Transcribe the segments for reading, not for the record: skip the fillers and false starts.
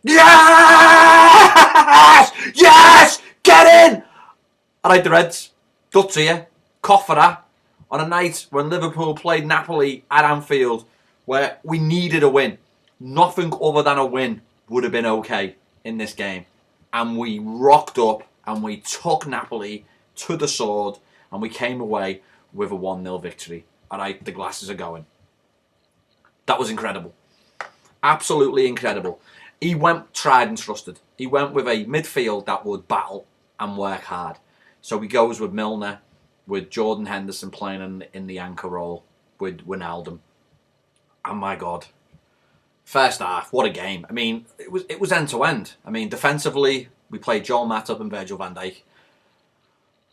Yes! Yes! Get in! Alright, the Reds. Good to you. Coffer on a night when Liverpool played Napoli at Anfield, where we needed a win. Nothing other than a win would have been okay in this game. And we rocked up and we took Napoli to the sword and we came away with a 1-0 victory. Alright, the glasses are going. That was incredible. Absolutely incredible. He went tried and trusted. He went with a midfield that would battle and work hard. So he goes with Milner, with Jordan Henderson playing in the anchor role, with Wijnaldum. And my God, first half, what a game! I mean, it was end to end. I mean, defensively, we played Joel Matip and Virgil van Dijk.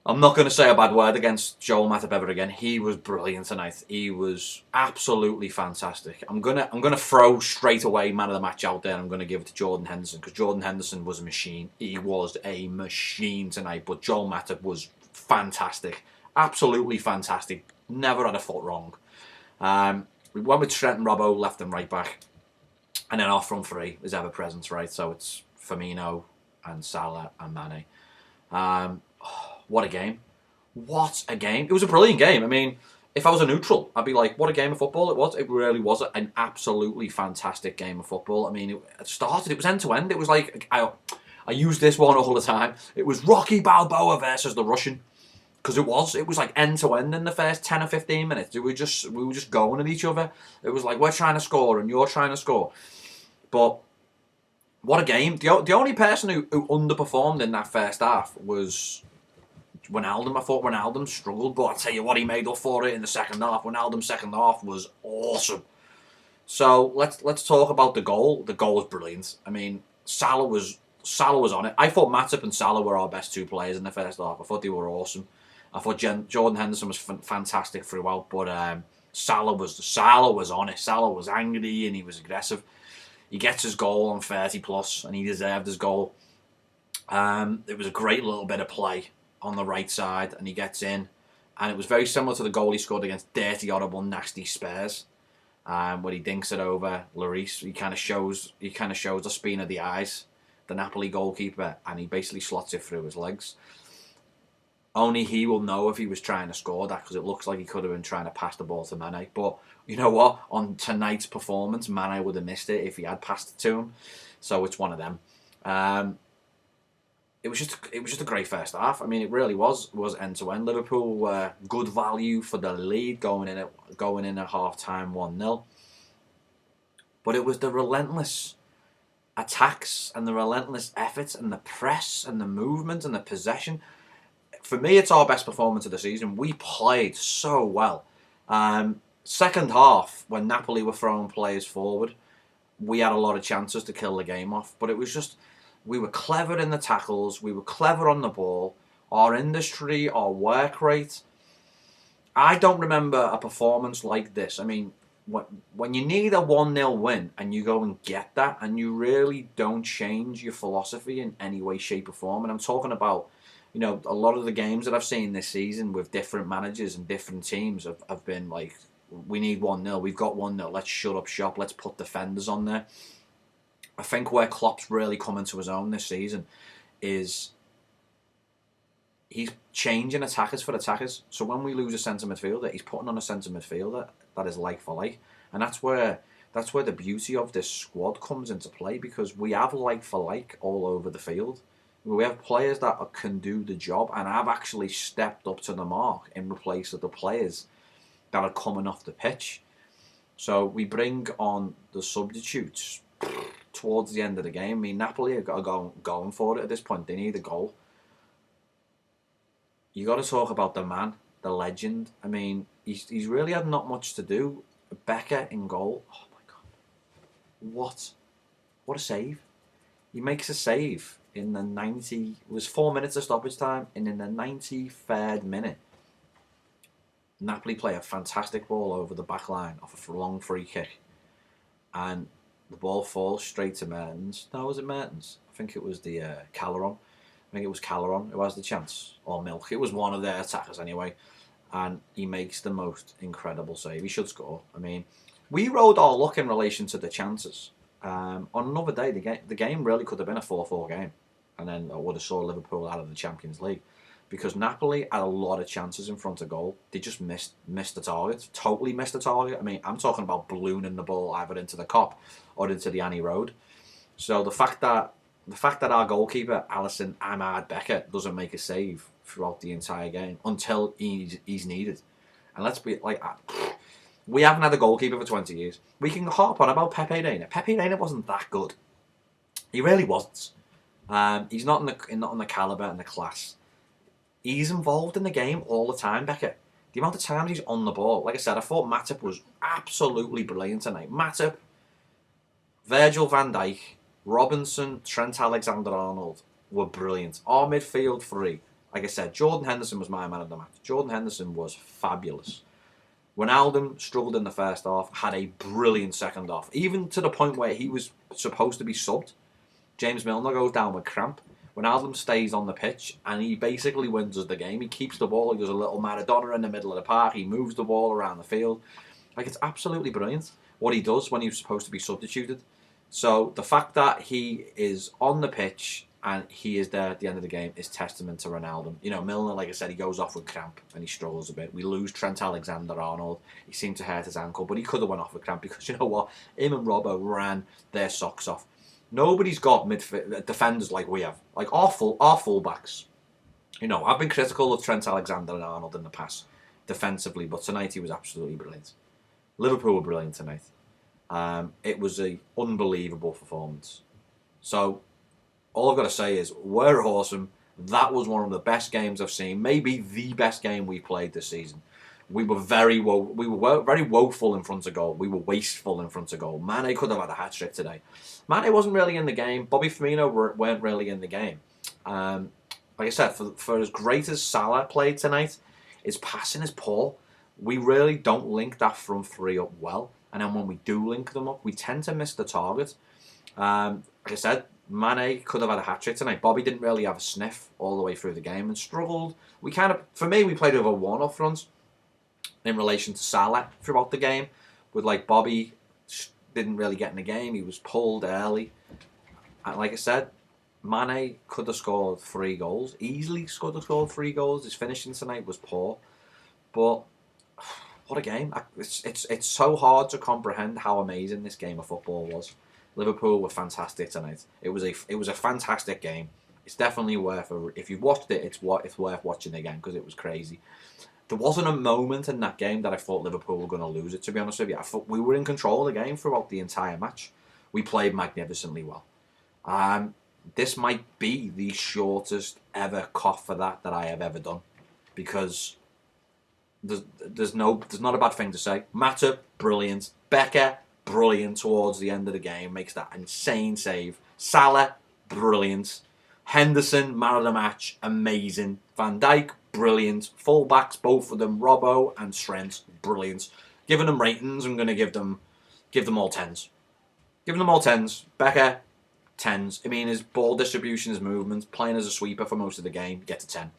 I'm not going to say a bad word against Joel Matip ever again. He was brilliant tonight. He was absolutely fantastic. I'm gonna throw straight away man of the match out there. I'm going to give it to Jordan Henderson because Jordan Henderson was a machine. He was a machine tonight. But Joel Matip was fantastic, absolutely fantastic. Never had a foot wrong. We went with Trent and Robbo left and right back, and then our front three is ever present, right? So it's Firmino and Salah and Mane. What a game. What a game. It was a brilliant game. I mean, if I was a neutral, I'd be like, what a game of football it was. It really was an absolutely fantastic game of football. I mean, it started, it was end to end. It was like, I use this one all the time. It was Rocky Balboa versus the Russian. Because it was like end to end in the first 10 or 15 minutes. We were just going at each other. It was like, we're trying to score and you're trying to score. But what a game. The only person who underperformed in that first half was Wijnaldum. I thought Wijnaldum struggled, but I tell you what, he made up for it in the second half. Wijnaldum's second half was awesome. So let's talk about the goal. The goal was brilliant. I mean, Salah was on it. I thought Matip and Salah were our best two players in the first half. I thought they were awesome. I thought Jordan Henderson was fantastic throughout, but Salah was on it. Salah was angry and he was aggressive. He gets his goal on 30 plus, and he deserved his goal. It was a great little bit of play on the right side, and he gets in, and it was very similar to the goal he scored against dirty, horrible, nasty Spurs, where he dinks it over Lloris. He kind of shows the spine of the eyes, the Napoli goalkeeper, and he basically slots it through his legs. Only he will know if he was trying to score that, because it looks like he could have been trying to pass the ball to Mane. But you know what? On tonight's performance, Mane would have missed it if he had passed it to him. So it's one of them. It was just a great first half. I mean, it really was end to end. Liverpool were good value for the lead going in at half time 1-0. But it was the relentless attacks and the relentless efforts and the press and the movement and the possession. For me, it's our best performance of the season. We played so well. Second half, when Napoli were throwing players forward, we had a lot of chances to kill the game off. But it was just, we were clever in the tackles. We were clever on the ball. Our industry, our work rate. I don't remember a performance like this. I mean, when you need a 1-0 win and you go and get that, and you really don't change your philosophy in any way, shape or form. And I'm talking about, you know, a lot of the games that I've seen this season with different managers and different teams have been like, we need 1-0, we've got 1-0, let's shut up shop, let's put defenders on there. I think where Klopp's really coming to his own this season is he's changing attackers for attackers. So when we lose a centre midfielder, he's putting on a centre midfielder that is like for like. And that's where the beauty of this squad comes into play, because we have like for like all over the field. We have players that can do the job and have actually stepped up to the mark in place of the players that are coming off the pitch. So we bring on the substitutes towards the end of the game. I mean, Napoli are going for it at this point. They need a goal. You got to talk about the man, the legend. I mean, he's really had not much to do. Becker in goal. Oh my God. What a save. He makes a save in the 90, it was 4 minutes of stoppage time, and in the 93rd minute, Napoli play a fantastic ball over the back line off a long free kick, and the ball falls straight to Mertens. No, was it Mertens? I think it was the Caleron. I think it was Caleron who has the chance, or Milk. It was one of their attackers anyway, and he makes the most incredible save. He should score. I mean, we rode our luck in relation to the chances. On another day, the game really could have been a 4-4 game, and then I would have saw Liverpool out of the Champions League, because Napoli had a lot of chances in front of goal. They just missed the target, totally missed the target. I mean, I'm talking about ballooning the ball either into the Kop or into the Annie Road. So the fact that our goalkeeper Alisson Ahmad Becker doesn't make a save throughout the entire game until he's needed, and let's be like, we haven't had a goalkeeper for 20 years. We can harp on about Pepe Reina. Pepe Reina wasn't that good. He really wasn't. He's not in the calibre and the class. He's involved in the game all the time, Becker. The amount of times he's on the ball. Like I said, I thought Matip was absolutely brilliant tonight. Matip, Virgil van Dijk, Robinson, Trent Alexander-Arnold were brilliant. Our midfield three. Like I said, Jordan Henderson was my man of the match. Jordan Henderson was fabulous. Wijnaldum struggled in the first half, had a brilliant second half, even to the point where he was supposed to be subbed. James Milner goes down with cramp. Wijnaldum stays on the pitch, and he basically wins us the game. He keeps the ball. He does a little Maradona in the middle of the park. He moves the ball around the field. Like, it's absolutely brilliant what he does when he's supposed to be substituted. So the fact that he is on the pitch and he is there at the end of the game is testament to Ronaldo. You know, Milner, like I said, he goes off with cramp and he struggles a bit. We lose Trent Alexander-Arnold. He seemed to hurt his ankle, but he could have went off with cramp, because you know what? Him and Robbo ran their socks off. Nobody's got defenders like we have. Like our fullbacks. You know, I've been critical of Trent Alexander-Arnold in the past defensively, but tonight he was absolutely brilliant. Liverpool were brilliant tonight. It was an unbelievable performance. So all I've got to say is, we're awesome. That was one of the best games I've seen. Maybe the best game we played this season. We were very woeful in front of goal. We were wasteful in front of goal. Mane could have had a hat-trick today. Mane wasn't really in the game. Bobby Firmino weren't really in the game. Like I said, for as great as Salah played tonight, his passing is poor. We really don't link that front three up well. And then when we do link them up, we tend to miss the target. Like I said, Mane could have had a hat-trick tonight. Bobby didn't really have a sniff all the way through the game and struggled. For me, we played over one up front in relation to Salah throughout the game. With like Bobby didn't really get in the game. He was pulled early. And like I said, Mane could have scored 3 goals. Easily could have scored 3 goals. His finishing tonight was poor. But what a game. It's so hard to comprehend how amazing this game of football was. Liverpool were fantastic tonight. It was a fantastic game. It's definitely worth if you've watched it, it's worth watching again, because it was crazy. There wasn't a moment in that game that I thought Liverpool were going to lose it, to be honest with you. I thought we were in control of the game throughout the entire match. We played magnificently well. This might be the shortest ever cough for that I have ever done, because there's not a bad thing to say. Matip, brilliant. Becker, brilliant towards the end of the game, makes that insane save. Salah, brilliant. Henderson, man of the match, amazing. Van Dijk, brilliant. Fullbacks, both of them, Robbo and Trent, brilliant. Giving them ratings, I'm going to give them all 10s. Giving them all 10s. Becker, 10s. I mean, his ball distribution, his movement, playing as a sweeper for most of the game, get to 10.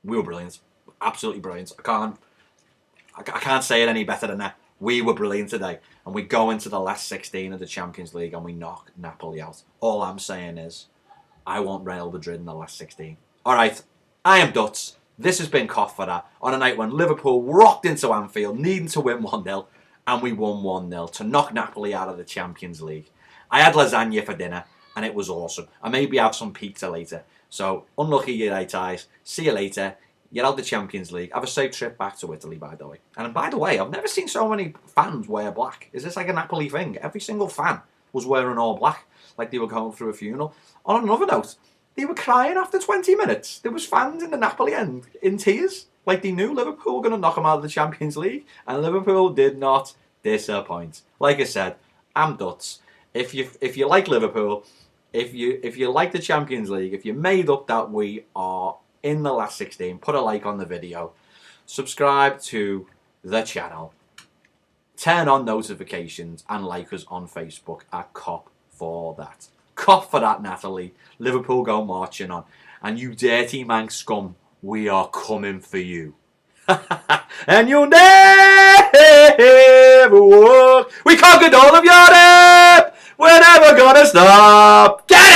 We were brilliant. Absolutely brilliant. I can't say it any better than that. We were brilliant today. And we go into the last 16 of the Champions League and we knock Napoli out. All I'm saying is, I want Real Madrid in the last 16. Alright, I am Duts. This has been Cough for That, on a night when Liverpool rocked into Anfield, needing to win 1-0, and we won 1-0 to knock Napoli out of the Champions League. I had lasagna for dinner, and it was awesome. I maybe have some pizza later. So, unlucky you guys. See you later. You're out the Champions League. Have a safe trip back to Italy, by the way. And by the way, I've never seen so many fans wear black. Is this like a Napoli thing? Every single fan was wearing all black, like they were going through a funeral. On another note, they were crying after 20 minutes. There was fans in the Napoli end in tears, like they knew Liverpool were going to knock them out of the Champions League, and Liverpool did not disappoint. Like I said, I'm Duts. If you like Liverpool, if you like the Champions League, if you made up that we are in the last 16, put a like on the video, subscribe to the channel, turn on notifications, and like us on Facebook at Cop for That. Cop for that, Natalie. Liverpool go marching on. And you dirty Manx scum, we are coming for you. And you'll never walk. We conquered all of Europe. We're never gonna stop. Get